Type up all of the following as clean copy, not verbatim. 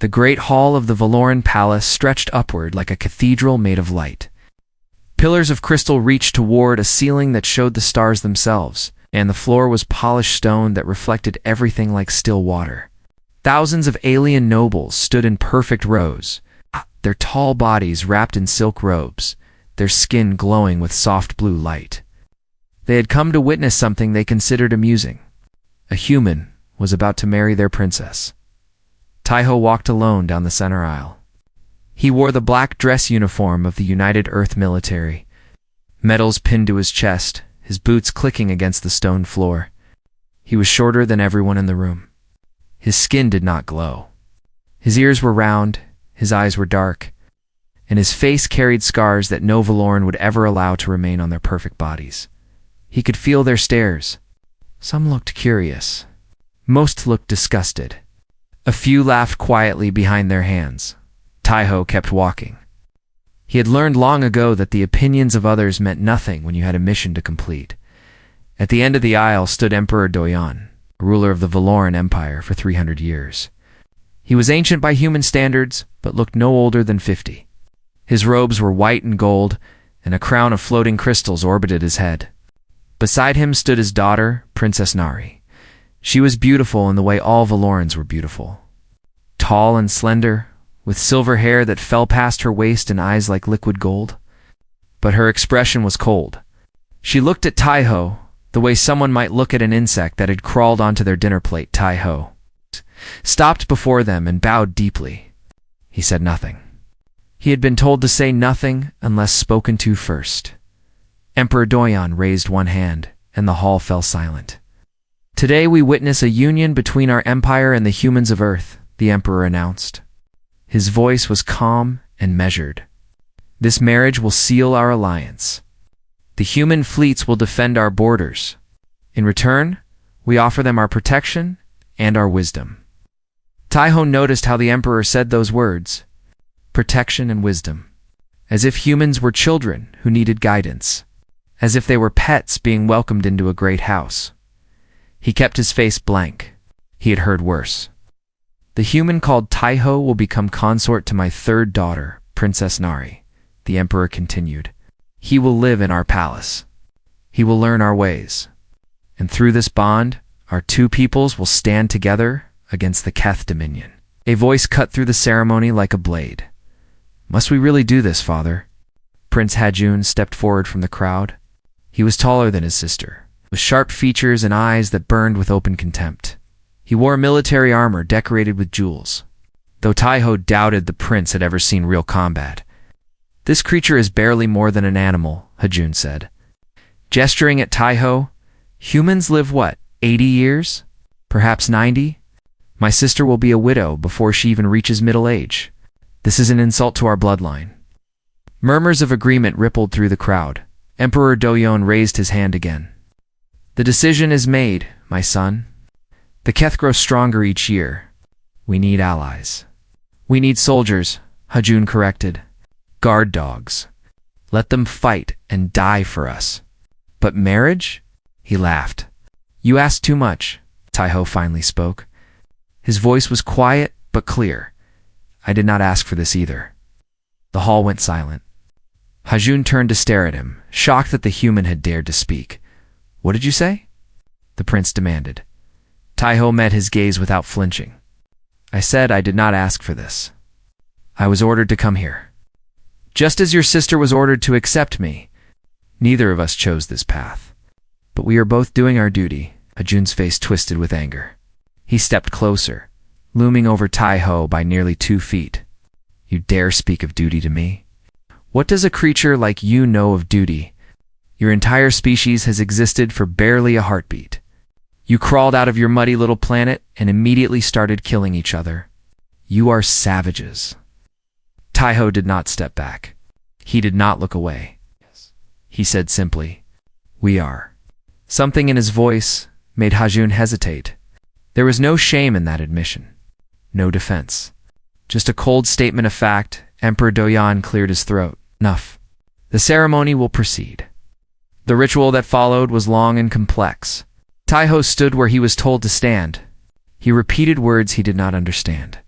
The great hall of the Valoran palace stretched upward like a cathedral made of light. Pillars of crystal reached toward a ceiling that showed the stars themselves, and the floor was polished stone that reflected everything like still water. Thousands of alien nobles stood in perfect rows, their tall bodies wrapped in silk robes, their skin glowing with soft blue light. They had come to witness something they considered amusing. A human was about to marry their princess. Taiho walked alone down the center aisle. He wore the black dress uniform of the United Earth military, medals pinned to his chest, his boots clicking against the stone floor. He was shorter than everyone in the room. His skin did not glow. His ears were round, his eyes were dark, and his face carried scars that no Valoran would ever allow to remain on their perfect bodies. He could feel their stares. Some looked curious. Most looked disgusted. A few laughed quietly behind their hands. Taiho kept walking. He had learned long ago that the opinions of others meant nothing when you had a mission to complete. At the end of the aisle stood Emperor Doyon, ruler of the Valoran Empire for 300 years. He was ancient by human standards, but looked no older than 50. His robes were white and gold, and a crown of floating crystals orbited his head. Beside him stood his daughter, Princess Nari. She was beautiful in the way all Valorans were beautiful. Tall and slender, with silver hair that fell past her waist and eyes like liquid gold. But her expression was cold. She looked at Taiho the way someone might look at an insect that had crawled onto their dinner plate. Taiho stopped before them and bowed deeply. He said nothing. He had been told to say nothing unless spoken to first. Emperor Doyon raised one hand, and the hall fell silent. "Today we witness a union between our empire and the humans of Earth," the emperor announced. His voice was calm and measured. "This marriage will seal our alliance. The human fleets will defend our borders. In return, we offer them our protection and our wisdom." Taiho noticed how the emperor said those words, protection and wisdom, as if humans were children who needed guidance, as if they were pets being welcomed into a great house. He kept his face blank. He had heard worse. "The human called Taiho will become consort to my third daughter, Princess Nari," the emperor continued. "He will live in our palace. He will learn our ways. And through this bond, our two peoples will stand together against the Keth Dominion." A voice cut through the ceremony like a blade. "Must we really do this, father?" Prince Hajun stepped forward from the crowd. He was taller than his sister, with sharp features and eyes that burned with open contempt. He wore military armor decorated with jewels, though Taiho doubted the prince had ever seen real combat. "This creature is barely more than an animal," Hajun said. Gesturing at Taiho, "Humans live what, 80 years? Perhaps 90? My sister will be a widow before she even reaches middle age. This is an insult to our bloodline." Murmurs of agreement rippled through the crowd. Emperor Doyon raised his hand again. "The decision is made, my son. The Keth grow stronger each year. We need allies." "We need soldiers," Hajun corrected. "Guard dogs. Let them fight and die for us." "But marriage?" He laughed. "You ask too much," Taiho finally spoke. His voice was quiet but clear. "I did not ask for this either." The hall went silent. Hajun turned to stare at him, shocked that the human had dared to speak. "What did you say?" the prince demanded. Taiho met his gaze without flinching. "I said I did not ask for this. I was ordered to come here. Just as your sister was ordered to accept me. Neither of us chose this path. But we are both doing our duty." Hajun's face twisted with anger. He stepped closer, looming over Taiho by nearly 2 feet. "You dare speak of duty to me? What does a creature like you know of duty? Your entire species has existed for barely a heartbeat. You crawled out of your muddy little planet and immediately started killing each other. You are savages." Taiho did not step back. He did not look away. He said simply, "We are." Something in his voice made Hajun hesitate. There was no shame in that admission, no defense. Just a cold statement of fact. Emperor Doyon cleared his throat. "Enough. The ceremony will proceed." The ritual that followed was long and complex. Taiho stood where he was told to stand. He repeated words he did not understand.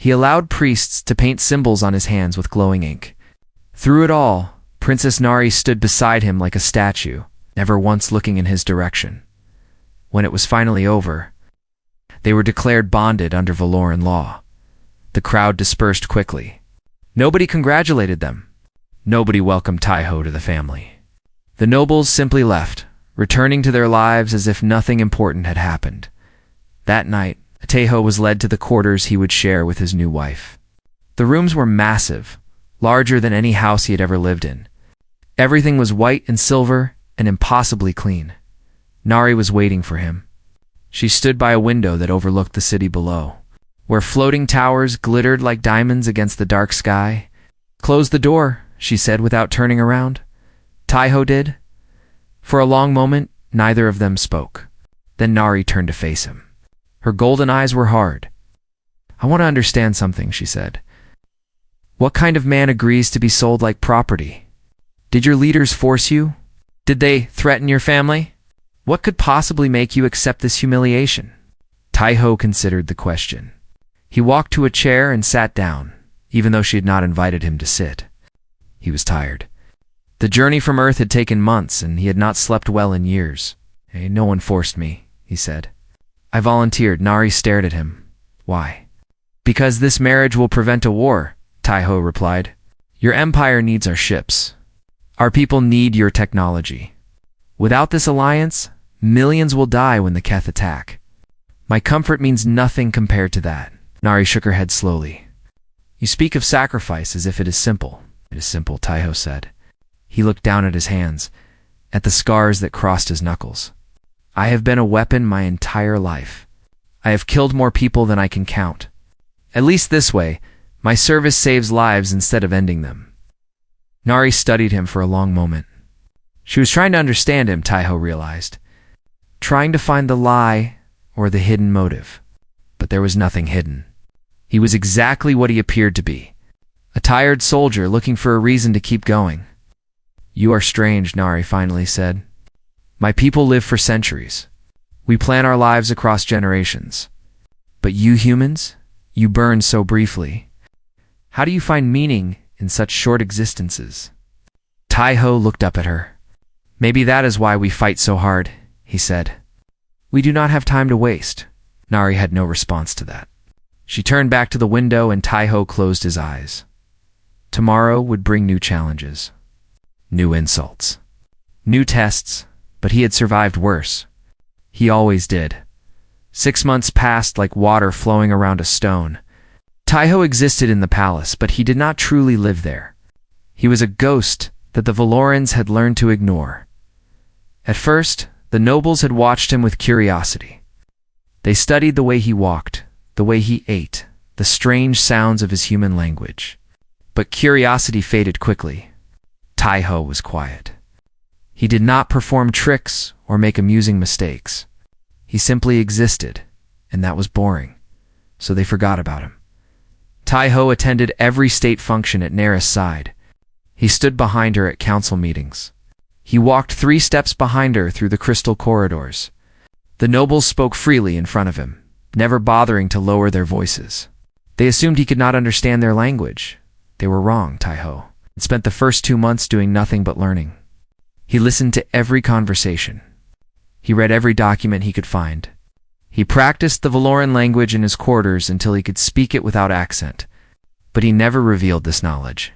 He allowed priests to paint symbols on his hands with glowing ink. Through it all, Princess Nari stood beside him like a statue, never once looking in his direction. When it was finally over, they were declared bonded under Valoran law. The crowd dispersed quickly. Nobody congratulated them. Nobody welcomed Tai-Ho to the family. The nobles simply left, returning to their lives as if nothing important had happened. That night, Tai-Ho was led to the quarters he would share with his new wife. The rooms were massive, larger than any house he had ever lived in. Everything was white and silver and impossibly clean. Nari was waiting for him. She stood by a window that overlooked the city below, where floating towers glittered like diamonds against the dark sky. "Close the door," she said without turning around. Tai-Ho did. For a long moment, neither of them spoke. Then Nari turned to face him. Her golden eyes were hard. "I want to understand something," she said. "What kind of man agrees to be sold like property? Did your leaders force you? Did they threaten your family? What could possibly make you accept this humiliation?" Tai-Ho considered the question. He walked to a chair and sat down, even though she had not invited him to sit. He was tired. The journey from Earth had taken months, and he had not slept well in years. "Hey, no one forced me," he said. "I volunteered." Nari stared at him. "Why?" "Because this marriage will prevent a war," Tai-Ho replied. "Your empire needs our ships. Our people need your technology. Without this alliance, millions will die when the Keth attack. My comfort means nothing compared to that." Nari shook her head slowly. "You speak of sacrifice as if it is simple." "It is simple," Tai-Ho said. He looked down at his hands, at the scars that crossed his knuckles. "I have been a weapon my entire life. I have killed more people than I can count. At least this way, my service saves lives instead of ending them." Nari studied him for a long moment. She was trying to understand him, Tai-Ho realized. Trying to find the lie or the hidden motive. But there was nothing hidden. He was exactly what he appeared to be. A tired soldier looking for a reason to keep going. "You are strange," Nari finally said. "My people live for centuries. We plan our lives across generations. But you humans, you burn so briefly. How do you find meaning in such short existences?" Tai-Ho looked up at her. "Maybe that is why we fight so hard," he said. "We do not have time to waste." Nari had no response to that. She turned back to the window and Tai-Ho closed his eyes. Tomorrow would bring new challenges. New insults. New tests, but he had survived worse. He always did. 6 months passed like water flowing around a stone. Tai-Ho existed in the palace, but he did not truly live there. He was a ghost that the Valorans had learned to ignore. At first, the nobles had watched him with curiosity. They studied the way he walked, the way he ate, the strange sounds of his human language. But curiosity faded quickly. Tai-Ho was quiet. He did not perform tricks or make amusing mistakes. He simply existed, and that was boring, so they forgot about him. Tai-Ho attended every state function at Nara's side. He stood behind her at council meetings. He walked 3 steps behind her through the crystal corridors. The nobles spoke freely in front of him, never bothering to lower their voices. They assumed he could not understand their language. They were wrong. Tai-Ho had spent the first 2 months doing nothing but learning. He listened to every conversation. He read every document he could find. He practiced the Valoran language in his quarters until he could speak it without accent. But he never revealed this knowledge.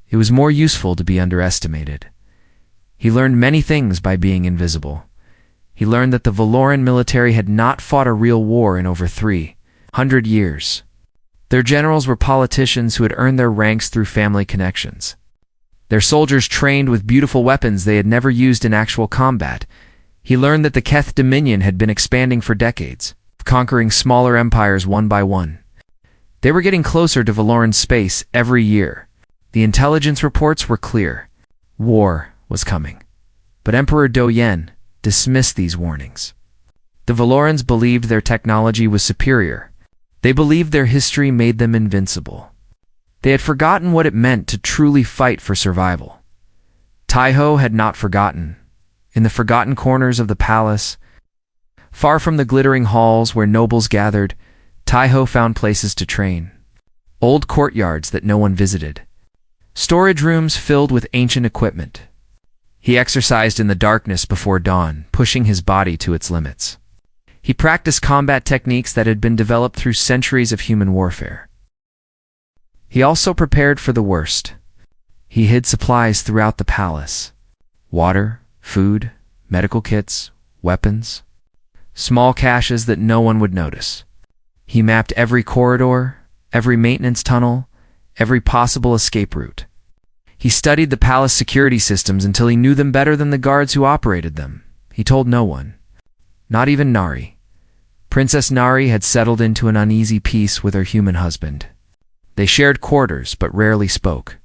It was more useful to be underestimated. He learned many things by being invisible. He learned that the Valoran military had not fought a real war in over 300 years. Their generals were politicians who had earned their ranks through family connections. Their soldiers trained with beautiful weapons they had never used in actual combat. He learned that the Keth Dominion had been expanding for decades, conquering smaller empires one by one. They were getting closer to Valoran space every year. The intelligence reports were clear. War was coming. But Emperor Do-Yen dismissed these warnings. The Valorans believed their technology was superior. They believed their history made them invincible. They had forgotten what it meant to truly fight for survival. Tai-Ho had not forgotten. In the forgotten corners of the palace, far from the glittering halls where nobles gathered, Tai-Ho found places to train. old courtyards that no one visited, storage rooms filled with ancient equipment. He exercised in the darkness before dawn, pushing his body to its limits. He practiced combat techniques that had been developed through centuries of human warfare. He also prepared for the worst. He hid supplies throughout the palace: water, food, medical kits, weapons, small caches that no one would notice. He mapped every corridor, every maintenance tunnel, every possible escape route. He studied the palace security systems until he knew them better than the guards who operated them. He told no one, not even Nari. Princess Nari had settled into an uneasy peace with her human husband. They shared quarters but rarely spoke.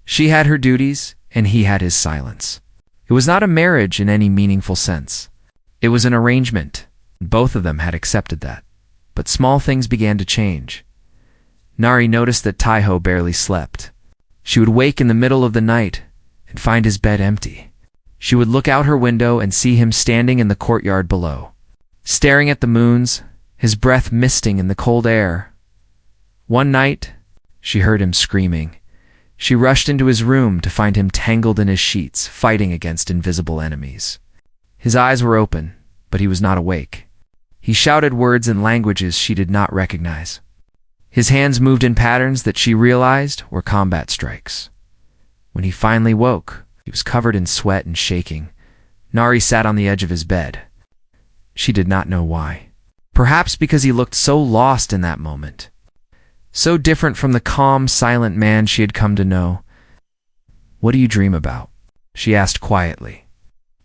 She had her duties, and he had his silence. It was not a marriage in any meaningful sense. It was an arrangement. Both of them had accepted that. But small things began to change. Nari noticed that Taiho barely slept. She would wake in the middle of the night and find his bed empty. She would look out her window and see him standing in the courtyard below, staring at the moons, his breath misting in the cold air. One night, she heard him screaming. She rushed into his room to find him tangled in his sheets, fighting against invisible enemies. His eyes were open, but he was not awake. He shouted words in languages she did not recognize. His hands moved in patterns that she realized were combat strikes. When he finally woke, he was covered in sweat and shaking. Nari sat on the edge of his bed. She did not know why. Perhaps because he looked so lost in that moment. So different from the calm, silent man she had come to know. "What do you dream about?" she asked quietly.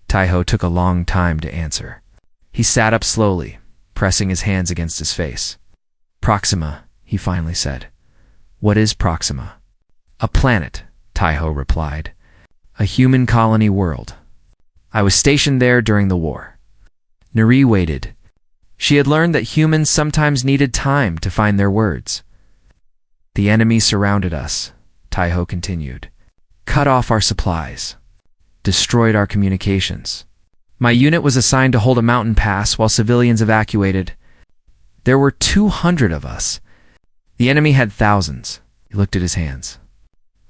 Taiho took a long time to answer. He sat up slowly, pressing his hands against his face. "Proxima," he finally said. "What is Proxima?" "A planet," Taiho replied. "A human colony world. I was stationed there during the war." Nari waited. She had learned that humans sometimes needed time to find their words. "The enemy surrounded us," Taiho continued. "Cut off our supplies. Destroyed our communications. My unit was assigned to hold a mountain pass while civilians evacuated. There were 200 of us. The enemy had thousands." He looked at his hands.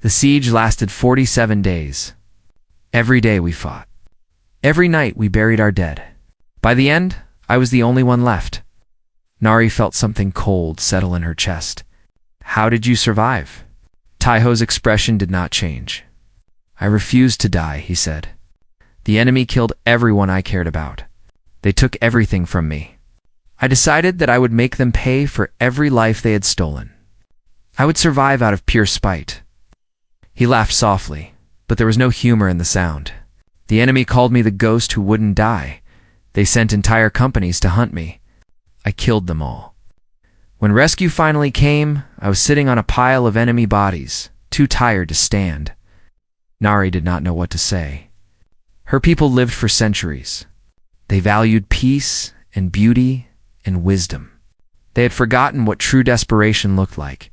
"The siege lasted 47 days. Every day we fought. Every night we buried our dead. By the end, I was the only one left." Nari felt something cold settle in her chest. "How did you survive?" Taiho's expression did not change. "I refused to die," he said. "The enemy killed everyone I cared about. They took everything from me. I decided that I would make them pay for every life they had stolen. I would survive out of pure spite." He laughed softly, but there was no humor in the sound. "The enemy called me the ghost who wouldn't die. They sent entire companies to hunt me. I killed them all. When rescue finally came, I was sitting on a pile of enemy bodies, too tired to stand." Nari did not know what to say. Her people lived for centuries. They valued peace and beauty and wisdom. They had forgotten what true desperation looked like.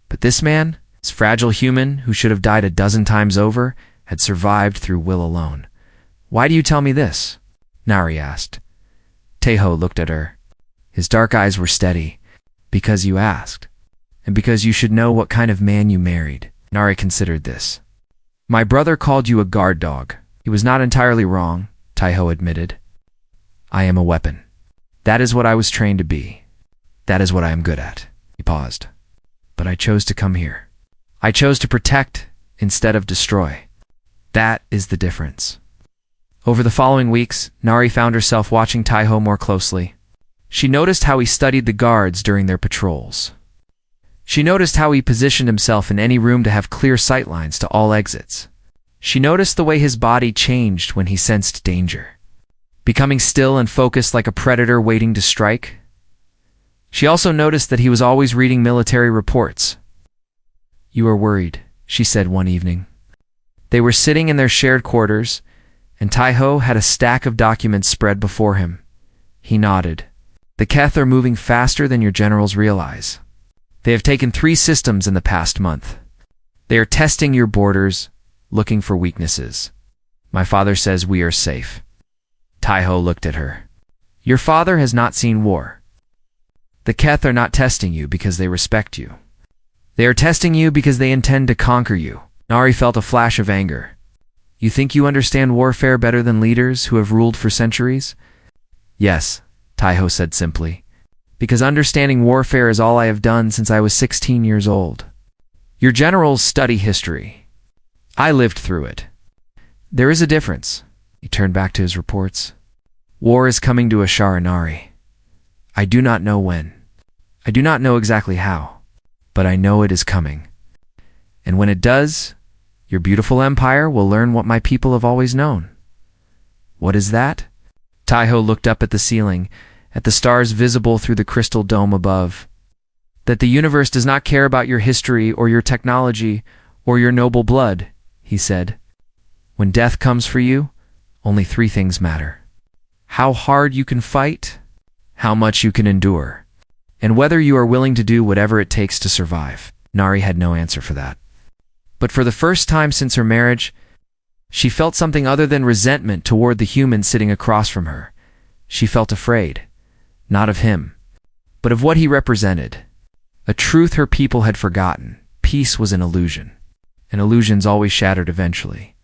But this man, this fragile human who should have died a dozen times over, had survived through will alone. "Why do you tell me this?" Nari asked. Taiho looked at her. His dark eyes were steady. "Because you asked. And because you should know what kind of man you married." Nari considered this. "My brother called you a guard dog. He was not entirely wrong," Taiho admitted. "I am a weapon. That is what I was trained to be. That is what I am good at." He paused. "But I chose to come here. I chose to protect instead of destroy. That is the difference." Over the following weeks, Nari found herself watching Taiho more closely. She noticed how he studied the guards during their patrols. She noticed how he positioned himself in any room to have clear sightlines to all exits. She noticed the way his body changed when he sensed danger, becoming still and focused like a predator waiting to strike. She also noticed that he was always reading military reports. "You are worried," she said one evening. They were sitting in their shared quarters, and Taiho had a stack of documents spread before him. He nodded. "The Keth are moving faster than your generals realize. They have taken 3 systems in the past month. They are testing your borders, looking for weaknesses. My father says we are safe." Taiho looked at her. "Your father has not seen war. The Keth are not testing you because they respect you. They are testing you because they intend to conquer you. Nari felt a flash of anger. You think you understand warfare better than leaders who have ruled for centuries? Yes, Taiho said simply. Because understanding warfare is all I have done since I was 16 years old. Your generals study history. I lived through it. There is a difference. He turned back to his reports. War is coming to Ashara Nari. I do not know when. I do not know exactly how. But I know it is coming. And when it does, your beautiful empire will learn what my people have always known. What is that? Taiho looked up at the ceiling, at the stars visible through the crystal dome above. That the universe does not care about your history or your technology or your noble blood, he said. When death comes for you, only 3 things matter. How hard you can fight, how much you can endure, and whether you are willing to do whatever it takes to survive. Nari had no answer for that. But for the first time since her marriage, she felt something other than resentment toward the human sitting across from her. She felt afraid, not of him, but of what he represented. A truth her people had forgotten. Peace was an illusion, and illusions always shattered eventually.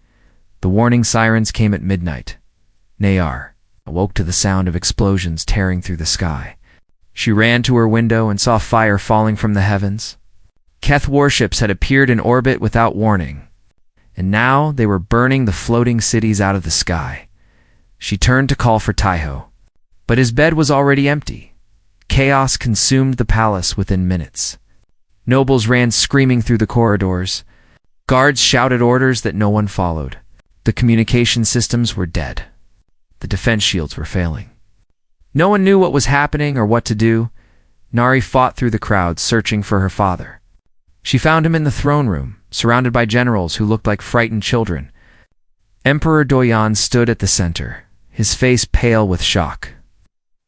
The warning sirens came at midnight. Nayar awoke to the sound of explosions tearing through the sky. She ran to her window and saw fire falling from the heavens. Keth warships had appeared in orbit without warning, and now they were burning the floating cities out of the sky. She turned to call for Taiho, but his bed was already empty. Chaos consumed the palace within minutes. Nobles ran screaming through the corridors. Guards shouted orders that no one followed. The communication systems were dead. The defense shields were failing. No one knew what was happening or what to do. Nari fought through the crowd, searching for her father. She found him in the throne room, surrounded by generals who looked like frightened children. Emperor Doyan stood at the center, his face pale with shock.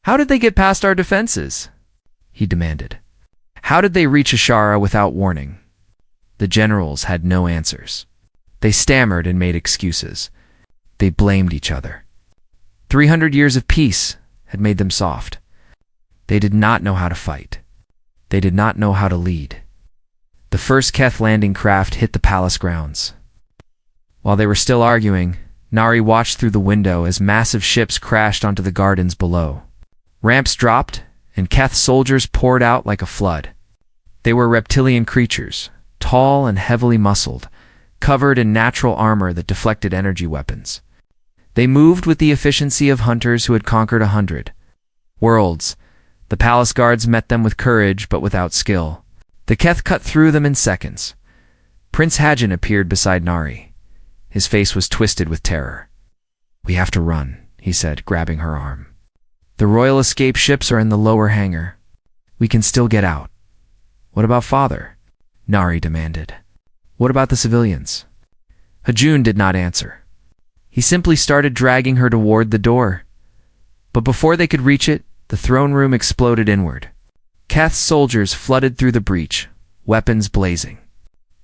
How did they get past our defenses? He demanded. How did they reach Ashara without warning? The generals had no answers. They stammered and made excuses. They blamed each other. 300 years of peace had made them soft. They did not know how to fight. They did not know how to lead. The first Keth landing craft hit the palace grounds. While they were still arguing, Nari watched through the window as massive ships crashed onto the gardens below. Ramps dropped, and Keth soldiers poured out like a flood. They were reptilian creatures, tall and heavily muscled, covered in natural armor that deflected energy weapons. They moved with the efficiency of hunters who had conquered 100 worlds. The palace guards met them with courage but without skill. The Keth cut through them in seconds. Prince Hadjin appeared beside Nari. His face was twisted with terror. We have to run, he said, grabbing her arm. The royal escape ships are in the lower hangar. We can still get out. What about father? Nari demanded. What about the civilians? Hajun did not answer. He simply started dragging her toward the door. But before they could reach it, the throne room exploded inward. Keth's soldiers flooded through the breach, weapons blazing.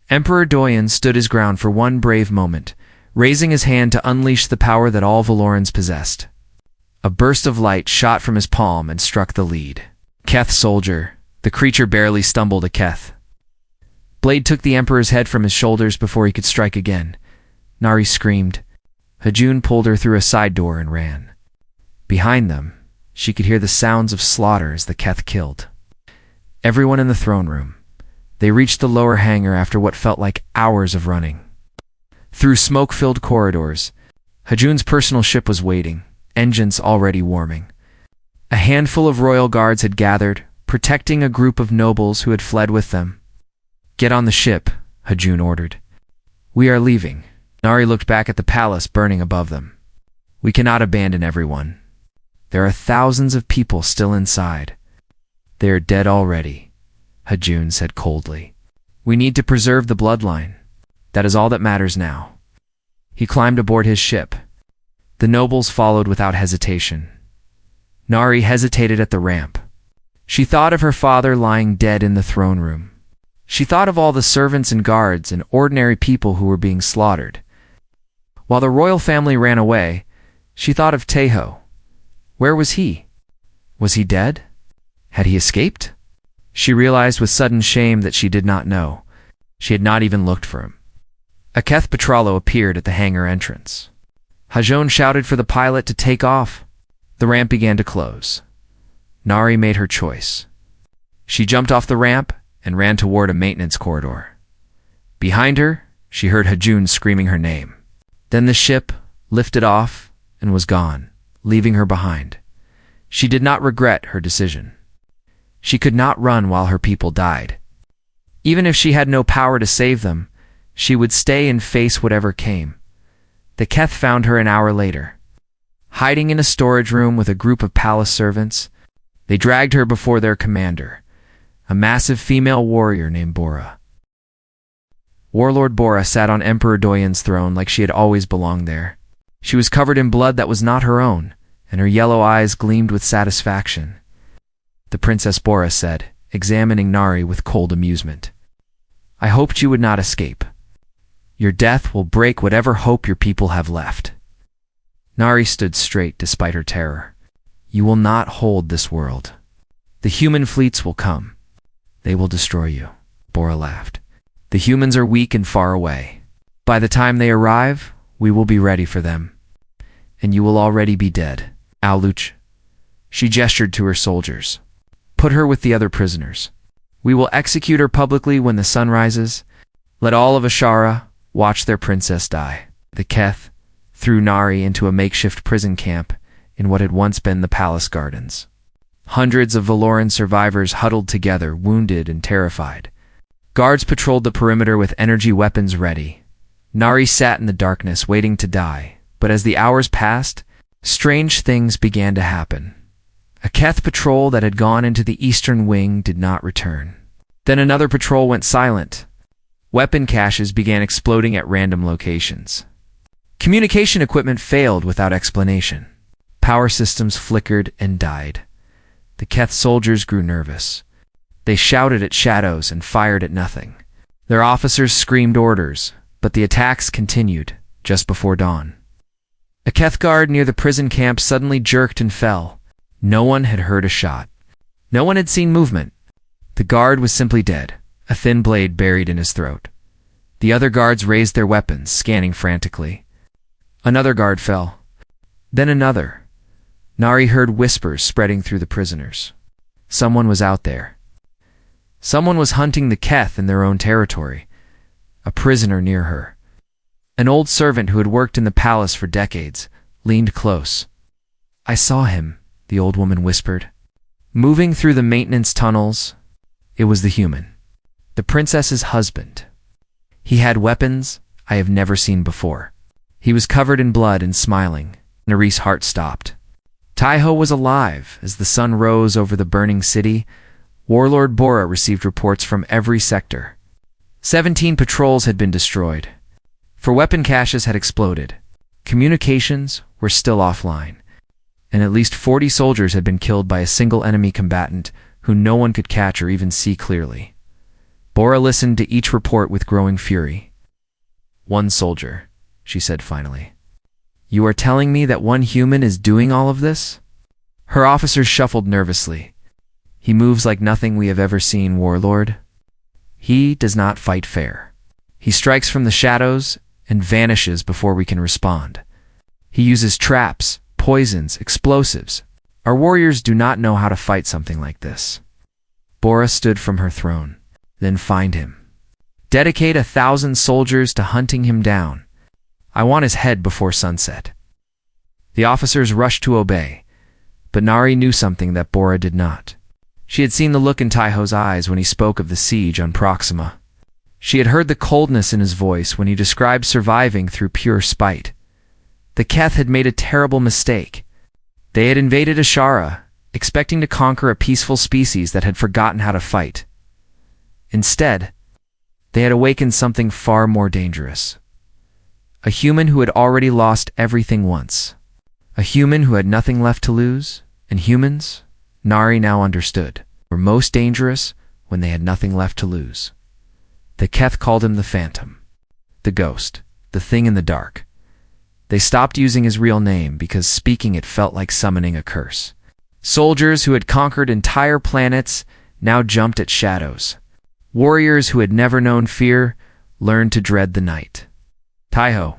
Emperor Doyan stood his ground for one brave moment, raising his hand to unleash the power that all Valorans possessed. A burst of light shot from his palm and struck the lead. Keth's soldier. The creature barely stumbled a Keth. Blade took the Emperor's head from his shoulders before he could strike again. Nari screamed. Hajun pulled her through a side door and ran. Behind them, she could hear the sounds of slaughter as the Keth killed. Everyone in the throne room. They reached the lower hangar after what felt like hours of running. Through smoke-filled corridors, Hajun's personal ship was waiting, engines already warming. A handful of royal guards had gathered, protecting a group of nobles who had fled with them. Get on the ship, Hajun ordered. We are leaving. Nari looked back at the palace burning above them. We cannot abandon everyone. There are thousands of people still inside. They are dead already, Hajun said coldly. We need to preserve the bloodline. That is all that matters now. He climbed aboard his ship. The nobles followed without hesitation. Nari hesitated at the ramp. She thought of her father lying dead in the throne room. She thought of all the servants and guards and ordinary people who were being slaughtered. While the royal family ran away, she thought of Taiho. Where was he? Was he dead? Had he escaped? She realized with sudden shame that she did not know. She had not even looked for him. A Keth Petrallo appeared at the hangar entrance. Hajon shouted for the pilot to take off. The ramp began to close. Nari made her choice. She jumped off the ramp and ran toward a maintenance corridor. Behind her, she heard Hajun screaming her name. Then the ship lifted off and was gone, leaving her behind. She did not regret her decision. She could not run while her people died. Even if she had no power to save them, she would stay and face whatever came. The Keth found her an hour later. Hiding in a storage room with a group of palace servants, they dragged her before their commander, a massive female warrior named Bora. Warlord Bora sat on Emperor Doyen's throne like she had always belonged there. She was covered in blood that was not her own, and her yellow eyes gleamed with satisfaction. The Princess Bora said, examining Nari with cold amusement. I hoped you would not escape. Your death will break whatever hope your people have left. Nari stood straight despite her terror. You will not hold this world. The human fleets will come. They will destroy you. Bora laughed. The humans are weak and far away. By the time they arrive, we will be ready for them. And you will already be dead. Aluch. She gestured to her soldiers. Put her with the other prisoners. We will execute her publicly when the sun rises. Let all of Ashara watch their princess die. The Keth threw Nari into a makeshift prison camp in what had once been the palace gardens. Hundreds of Valoran survivors huddled together, wounded and terrified. Guards patrolled the perimeter with energy weapons ready. Nari sat in the darkness, waiting to die, but as the hours passed, strange things began to happen. A Keth patrol that had gone into the eastern wing did not return. Then another patrol went silent. Weapon caches began exploding at random locations. Communication equipment failed without explanation. Power systems flickered and died. The Keth soldiers grew nervous. They shouted at shadows and fired at nothing. Their officers screamed orders, but the attacks continued just before dawn. A Keth guard near the prison camp suddenly jerked and fell. No one had heard a shot. No one had seen movement. The guard was simply dead, a thin blade buried in his throat. The other guards raised their weapons, scanning frantically. Another guard fell. Then another. Nari heard whispers spreading through the prisoners. Someone was out there. Someone was hunting the Keth in their own territory. A prisoner near her. An old servant who had worked in the palace for decades leaned close. I saw him, the old woman whispered. Moving through the maintenance tunnels, it was the human. The princess's husband. He had weapons I have never seen before. He was covered in blood and smiling. Nari's heart stopped. Taiho was alive. As the sun rose over the burning city, Warlord Bora received reports from every sector. 17 patrols had been destroyed. 4 weapon caches had exploded. Communications were still offline. And at least 40 soldiers had been killed by a single enemy combatant who no one could catch or even see clearly. Bora listened to each report with growing fury. One soldier, she said finally. You are telling me that one human is doing all of this? Her officers shuffled nervously. He moves like nothing we have ever seen, Warlord. He does not fight fair. He strikes from the shadows and vanishes before we can respond. He uses traps, poisons, explosives. Our warriors do not know how to fight something like this. Bora stood from her throne. Then find him. Dedicate 1,000 soldiers to hunting him down. I want his head before sunset. The officers rushed to obey, but Nari knew something that Bora did not. She had seen the look in Taiho's eyes when he spoke of the siege on Proxima. She had heard the coldness in his voice when he described surviving through pure spite. The Keth had made a terrible mistake. They had invaded Ashara, expecting to conquer a peaceful species that had forgotten how to fight. Instead, they had awakened something far more dangerous. A human who had already lost everything once. A human who had nothing left to lose, and humans, Nari now understood, were most dangerous when they had nothing left to lose. The Keth called him the Phantom, the Ghost, the Thing in the Dark. They stopped using his real name because speaking it felt like summoning a curse. Soldiers who had conquered entire planets now jumped at shadows. Warriors who had never known fear learned to dread the night. Taiho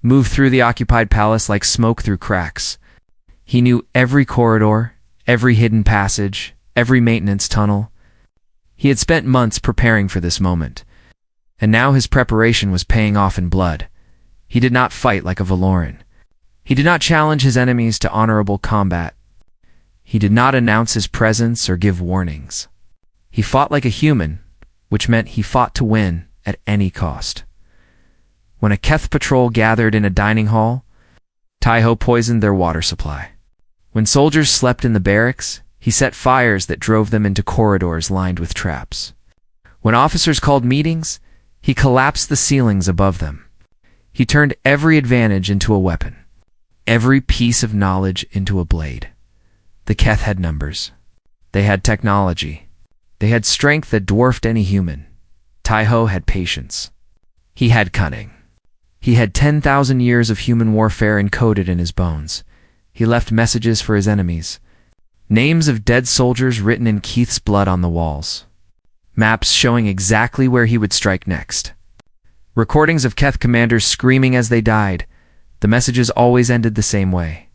moved through the occupied palace like smoke through cracks. He knew every corridor, every hidden passage, every maintenance tunnel. He had spent months preparing for this moment, and now his preparation was paying off in blood. He did not fight like a Valoran. He did not challenge his enemies to honorable combat. He did not announce his presence or give warnings. He fought like a human, which meant he fought to win at any cost. When a Keth patrol gathered in a dining hall, Taiho poisoned their water supply. When soldiers slept in the barracks, he set fires that drove them into corridors lined with traps. When officers called meetings, he collapsed the ceilings above them. He turned every advantage into a weapon, every piece of knowledge into a blade. The Keth had numbers. They had technology. They had strength that dwarfed any human. Taiho had patience. He had cunning. He had 10,000 years of human warfare encoded in his bones. He left messages for his enemies. Names of dead soldiers written in Keith's blood on the walls. Maps showing exactly where he would strike next. Recordings of Keth commanders screaming as they died. The messages always ended the same way.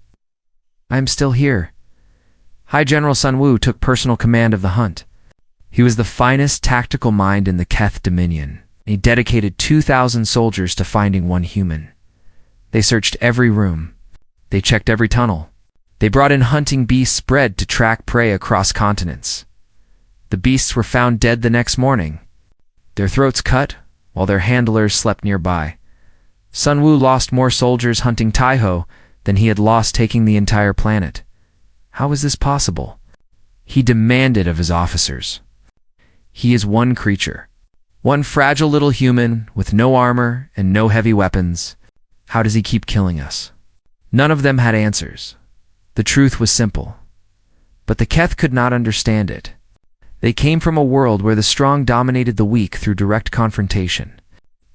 "I am still here." High General Sun Wu took personal command of the hunt. He was the finest tactical mind in the Keth Dominion. He dedicated 2,000 soldiers to finding one human. They searched every room. They checked every tunnel. They brought in hunting beasts bred to track prey across continents. The beasts were found dead the next morning, their throats cut while their handlers slept nearby. Sun Wu lost more soldiers hunting Taiho than he had lost taking the entire planet. How was this possible? He demanded of his officers. He is one creature, one fragile little human with no armor and no heavy weapons. How does he keep killing us? None of them had answers. The truth was simple. But the Keth could not understand it. They came from a world where the strong dominated the weak through direct confrontation.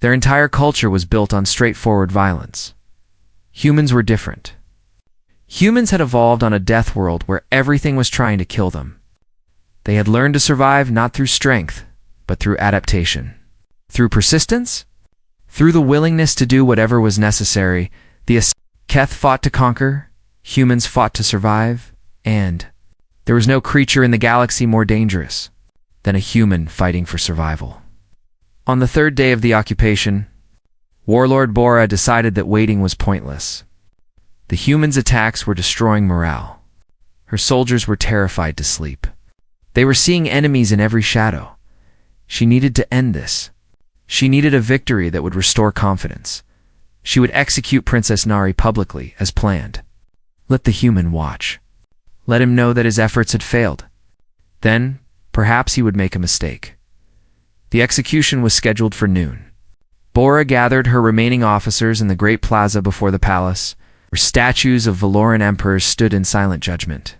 Their entire culture was built on straightforward violence. Humans were different. Humans had evolved on a death world where everything was trying to kill them. They had learned to survive not through strength, but through adaptation. Through persistence? Through the willingness to do whatever was necessary. The Keth fought to conquer, humans fought to survive, and there was no creature in the galaxy more dangerous than a human fighting for survival. On the third day of the occupation, Warlord Bora decided that waiting was pointless. The humans' attacks were destroying morale. Her soldiers were terrified to sleep. They were seeing enemies in every shadow. She needed to end this. She needed a victory that would restore confidence. She would execute Princess Nari publicly, as planned. Let the human watch. Let him know that his efforts had failed. Then, perhaps he would make a mistake. The execution was scheduled for noon. Bora gathered her remaining officers in the great plaza before the palace, where statues of Valoran emperors stood in silent judgment.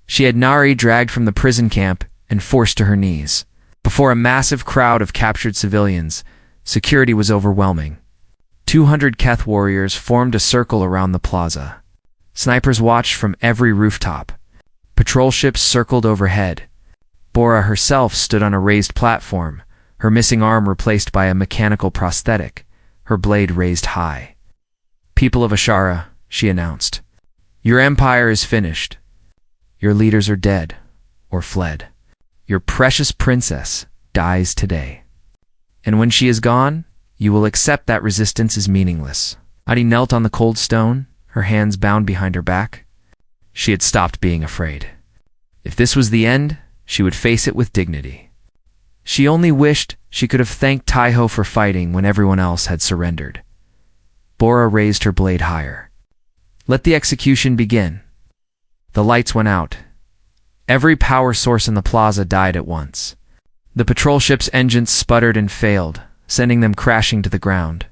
She had Nari dragged from the prison camp and forced to her knees. Before a massive crowd of captured civilians, security was overwhelming. 200 Keth warriors formed a circle around the plaza. Snipers watched from every rooftop. Patrol ships circled overhead. Bora herself stood on a raised platform, her missing arm replaced by a mechanical prosthetic, her blade raised high. "People of Ashara," she announced, "your empire is finished. Your leaders are dead or fled. Your precious princess dies today. And when she is gone, you will accept that resistance is meaningless." Adi knelt on the cold stone, her hands bound behind her back. She had stopped being afraid. If this was the end, she would face it with dignity. She only wished she could have thanked Taiho for fighting when everyone else had surrendered. Bora raised her blade higher. "Let the execution begin." The lights went out. Every power source in the plaza died at once. The patrol ship's engines sputtered and failed, sending them crashing to the ground.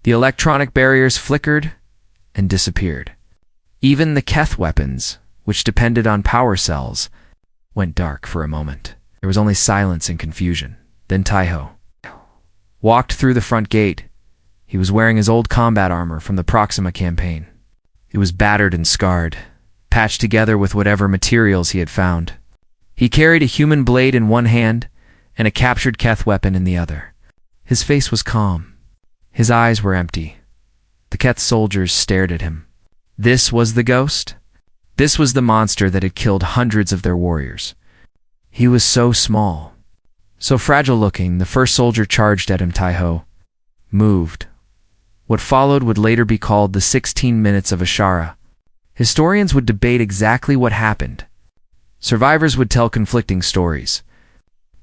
The electronic barriers flickered and disappeared. Even the Keth weapons, which depended on power cells, went dark for a moment. There was only silence and confusion. Then Taiho walked through the front gate. He was wearing his old combat armor from the Proxima campaign. It was battered and scarred, patched together with whatever materials he had found. He carried a human blade in one hand and a captured Keth weapon in the other. His face was calm. His eyes were empty. The Keth soldiers stared at him. This was the ghost? This was the monster that had killed hundreds of their warriors. He was so small, so fragile-looking. The first soldier charged at him. Taiho moved. What followed would later be called the 16 minutes of Ashara. Historians would debate exactly what happened. Survivors would tell conflicting stories.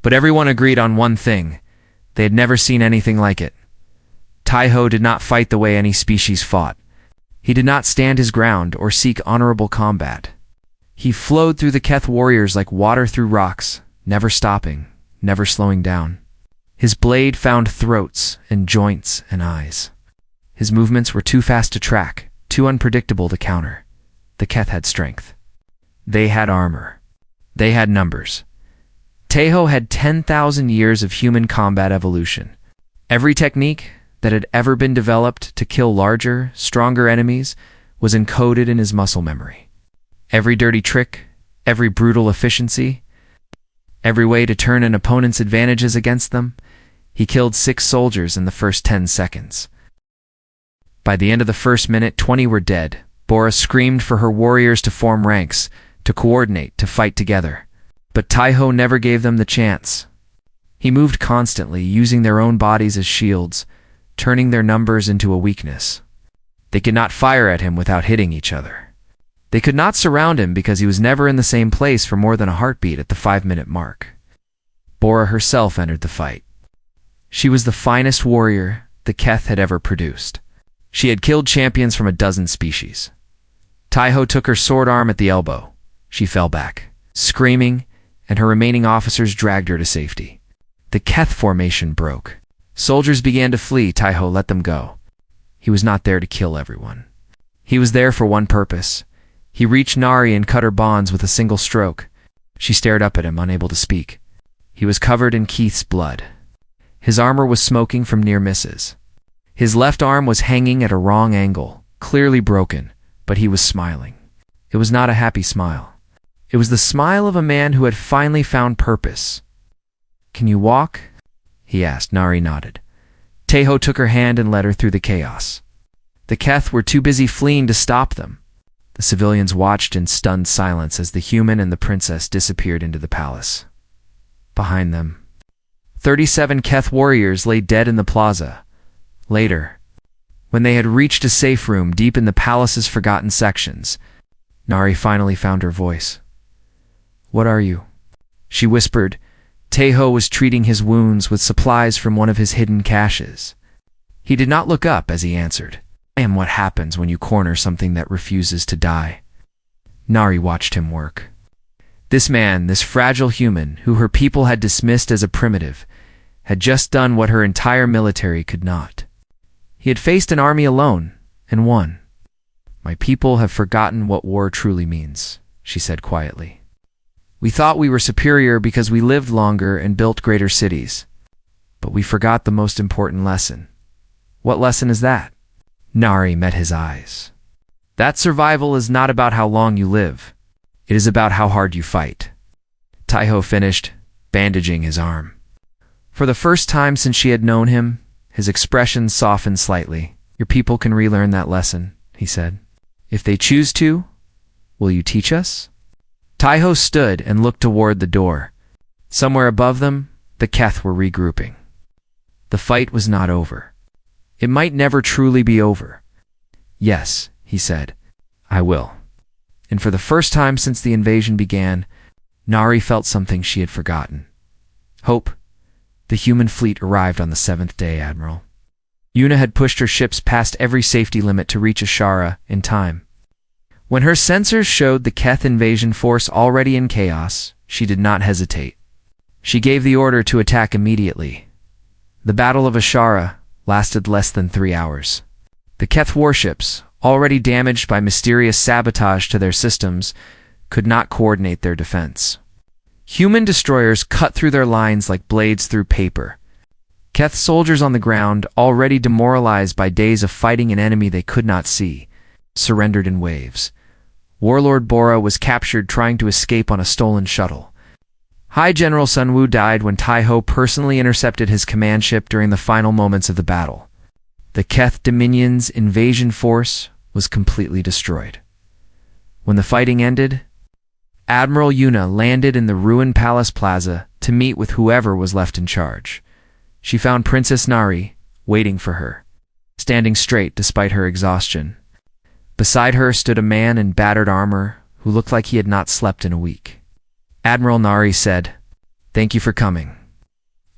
But everyone agreed on one thing: they had never seen anything like it. Taiho did not fight the way any species fought. He did not stand his ground or seek honorable combat. He flowed through the Keth warriors like water through rocks, never stopping, never slowing down. His blade found throats and joints and eyes. His movements were too fast to track, too unpredictable to counter. The Keth had strength. They had armor. They had numbers. Taiho had 10,000 years of human combat evolution. Every technique that had ever been developed to kill larger, stronger enemies was encoded in his muscle memory. Every dirty trick, every brutal efficiency, every way to turn an opponent's advantages against them. He killed 6 soldiers in the first 10 seconds. By the end of the first minute, 20 were dead. Bora screamed for her warriors to form ranks, to coordinate, to fight together. But Taiho never gave them the chance. He moved constantly, using their own bodies as shields, turning their numbers into a weakness. They could not fire at him without hitting each other. They could not surround him because he was never in the same place for more than a heartbeat at the 5-minute mark. Bora herself entered the fight. She was the finest warrior the Keth had ever produced. She had killed champions from a dozen species. Taiho took her sword arm at the elbow. She fell back, screaming, and her remaining officers dragged her to safety. The Keth formation broke. Soldiers began to flee. Taiho let them go. He was not there to kill everyone. He was there for one purpose. He reached Nari and cut her bonds with a single stroke. She stared up at him, unable to speak. He was covered in Keith's blood. His armor was smoking from near misses. His left arm was hanging at a wrong angle, clearly broken, but he was smiling. It was not a happy smile. It was the smile of a man who had finally found purpose. "Can you walk?" he asked. Nari nodded. Taiho took her hand and led her through the chaos. The Keth were too busy fleeing to stop them. The civilians watched in stunned silence as the human and the princess disappeared into the palace. Behind them, 37 Keth warriors lay dead in the plaza. Later, when they had reached a safe room deep in the palace's forgotten sections, Nari finally found her voice. "What are you?" she whispered. Taiho was treating his wounds with supplies from one of his hidden caches. He did not look up as he answered, "I am what happens when you corner something that refuses to die." Nari watched him work. This man, this fragile human, who her people had dismissed as a primitive, had just done what her entire military could not. He had faced an army alone, and won. "My people have forgotten what war truly means," she said quietly. "We thought we were superior because we lived longer and built greater cities. But we forgot the most important lesson." "What lesson is that?" Nari met his eyes. "That survival is not about how long you live. It is about how hard you fight." Taiho finished, bandaging his arm. For the first time since she had known him, his expression softened slightly. "Your people can relearn that lesson," he said. "If they choose to, will you teach us?" Taiho stood and looked toward the door. Somewhere above them, the Keth were regrouping. The fight was not over. It might never truly be over. "Yes," he said, "I will." And for the first time since the invasion began, Nari felt something she had forgotten. Hope. The human fleet arrived on the 7th day, Admiral. Yuna had pushed her ships past every safety limit to reach Ashara in time. When her sensors showed the Keth invasion force already in chaos, she did not hesitate. She gave the order to attack immediately. The Battle of Ashara lasted less than 3 hours. The Keth warships, already damaged by mysterious sabotage to their systems, could not coordinate their defense. Human destroyers cut through their lines like blades through paper. Keth soldiers on the ground, already demoralized by days of fighting an enemy they could not see, surrendered in waves. Warlord Bora was captured trying to escape on a stolen shuttle. High General Sun Wu died when Taiho personally intercepted his command ship during the final moments of the battle. The Keth Dominion's invasion force was completely destroyed. When the fighting ended, Admiral Yuna landed in the ruined palace plaza to meet with whoever was left in charge. She found Princess Nari waiting for her, standing straight despite her exhaustion. Beside her stood a man in battered armor who looked like he had not slept in a week. Admiral Nari said, "Thank you for coming."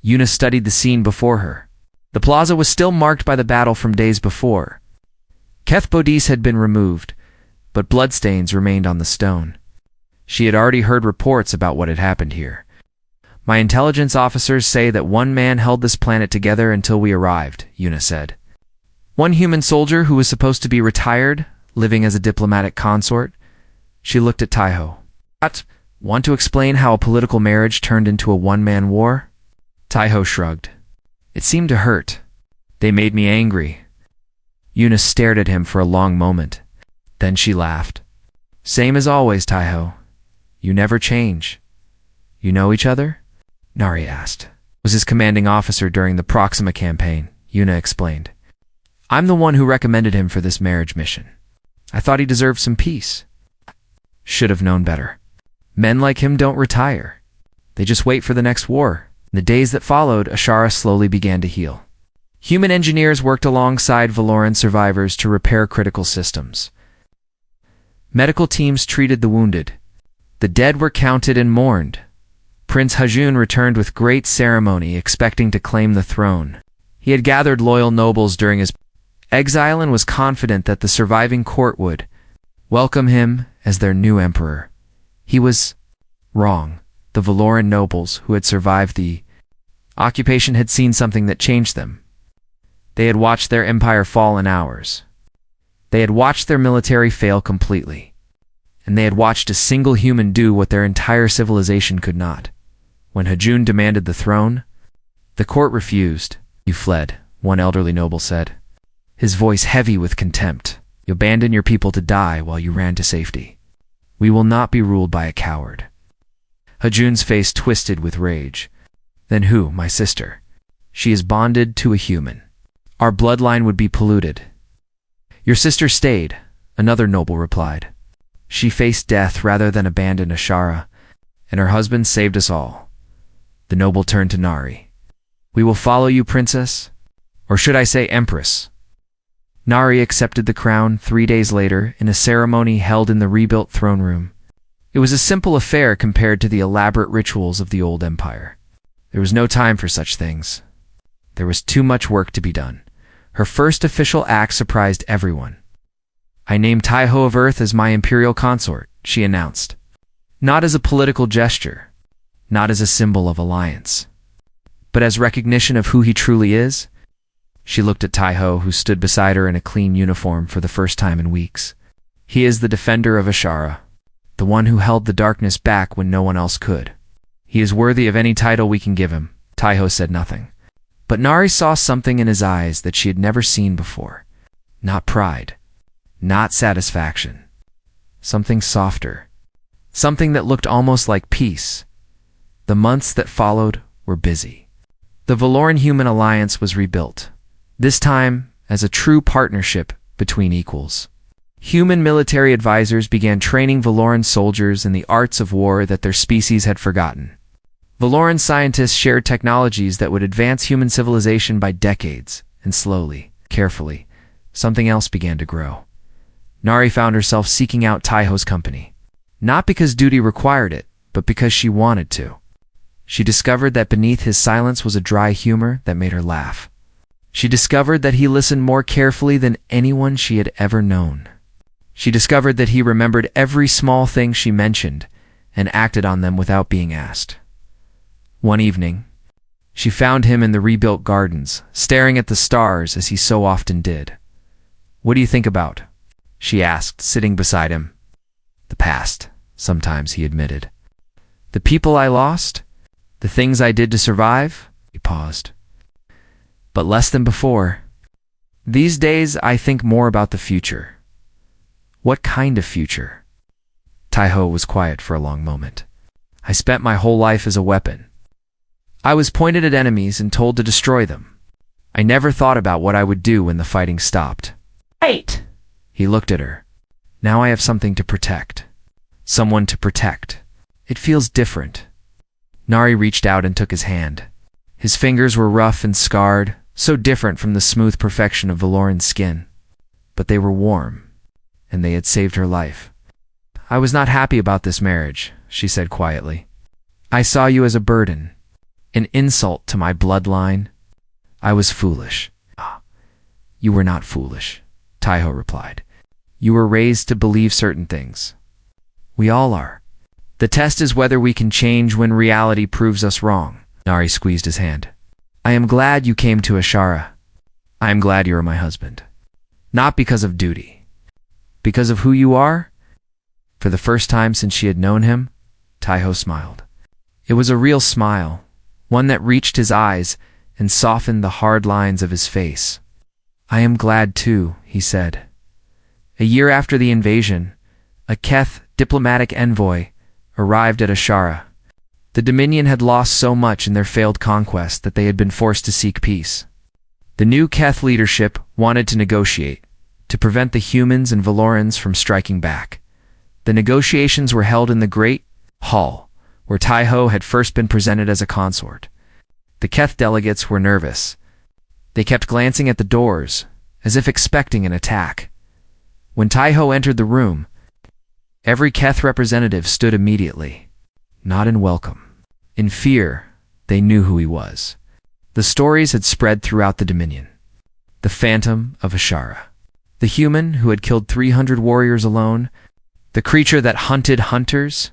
Yuna studied the scene before her. The plaza was still marked by the battle from days before. Keth Bodis had been removed, but bloodstains remained on the stone. She had already heard reports about what had happened here. "My intelligence officers say that one man held this planet together until we arrived," Yuna said. "One human soldier who was supposed to be retired, living as a diplomatic consort." She looked at Taiho. "Want to explain how a political marriage turned into a one-man war?" Taiho shrugged. "It seemed to hurt. They made me angry." Yuna stared at him for a long moment. Then she laughed. "Same as always, Taiho. You never change." "You know each other?" Nari asked. "Was his commanding officer during the Proxima campaign," Yuna explained. "I'm the one who recommended him for this marriage mission. I thought he deserved some peace." "Should have known better. Men like him don't retire. They just wait for the next war." In the days that followed, Ashara slowly began to heal. Human engineers worked alongside Valoran survivors to repair critical systems. Medical teams treated the wounded. The dead were counted and mourned. Prince Hajun returned with great ceremony, expecting to claim the throne. He had gathered loyal nobles during his exile and was confident that the surviving court would welcome him as their new emperor. He was wrong. The Valoran nobles who had survived the occupation had seen something that changed them. They had watched their empire fall in hours. They had watched their military fail completely. And they had watched a single human do what their entire civilization could not. When Hajun demanded the throne, the court refused. "You fled," one elderly noble said, his voice heavy with contempt. "You abandoned your people to die while you ran to safety. We will not be ruled by a coward." Hajun's face twisted with rage. "Then who, my sister? She is bonded to a human. Our bloodline would be polluted." "Your sister stayed," another noble replied. "She faced death rather than abandon Ashara, and her husband saved us all." The noble turned to Nari. "We will follow you, princess, or should I say empress?" Nari accepted the crown 3 days later in a ceremony held in the rebuilt throne room. It was a simple affair compared to the elaborate rituals of the old empire. There was no time for such things. There was too much work to be done. Her first official act surprised everyone. "I name Taiho of Earth as my imperial consort," she announced. Not as a political gesture, not as a symbol of alliance, but as recognition of who he truly is. She looked at Taiho, who stood beside her in a clean uniform for the first time in weeks. "He is the defender of Ashara, the one who held the darkness back when no one else could. He is worthy of any title we can give him." Taiho said nothing. But Nari saw something in his eyes that she had never seen before. Not pride, not satisfaction. Something softer. Something that looked almost like peace. The months that followed were busy. The Valoran-human alliance was rebuilt, this time as a true partnership between equals. Human military advisors began training Valoran soldiers in the arts of war that their species had forgotten. Valoran scientists shared technologies that would advance human civilization by decades, and slowly, carefully, something else began to grow. Nari found herself seeking out Taiho's company, not because duty required it, but because she wanted to. She discovered that beneath his silence was a dry humor that made her laugh. She discovered that he listened more carefully than anyone she had ever known. She discovered that he remembered every small thing she mentioned and acted on them without being asked. One evening, she found him in the rebuilt gardens, staring at the stars as he so often did. "What do you think about?" she asked, sitting beside him. "The past," sometimes he admitted. "The people I lost? The things I did to survive?" He paused. "But less than before. These days I think more about the future." "What kind of future?" Taiho was quiet for a long moment. I spent my whole life as a weapon. I was pointed at enemies and told to destroy them. I never thought about what I would do when the fighting stopped. Wait! He looked at her. Now I have something to protect. Someone to protect. It feels different. Nari reached out and took his hand. His fingers were rough and scarred, so different from the smooth perfection of Valoran's skin. But they were warm, and they had saved her life. I was not happy about this marriage, she said quietly. I saw you as a burden, an insult to my bloodline. I was foolish. You were not foolish, Taiho replied. You were raised to believe certain things. We all are. The test is whether we can change when reality proves us wrong. Nari squeezed his hand. I am glad you came to Ashara. I am glad you are my husband. Not because of duty. Because of who you are? For the first time since she had known him, Taiho smiled. It was a real smile, one that reached his eyes and softened the hard lines of his face. I am glad too, he said. A year after the invasion, a Keth diplomatic envoy arrived at Ashara. The Dominion had lost so much in their failed conquest that they had been forced to seek peace. The new Keth leadership wanted to negotiate, to prevent the humans and Valorans from striking back. The negotiations were held in the Great Hall, where Taiho had first been presented as a consort. The Keth delegates were nervous. They kept glancing at the doors, as if expecting an attack. When Taiho entered the room, every Keth representative stood immediately, not in welcome. In fear, they knew who he was. The stories had spread throughout the Dominion. The Phantom of Ashara. The human who had killed 300 warriors alone. The creature that hunted hunters.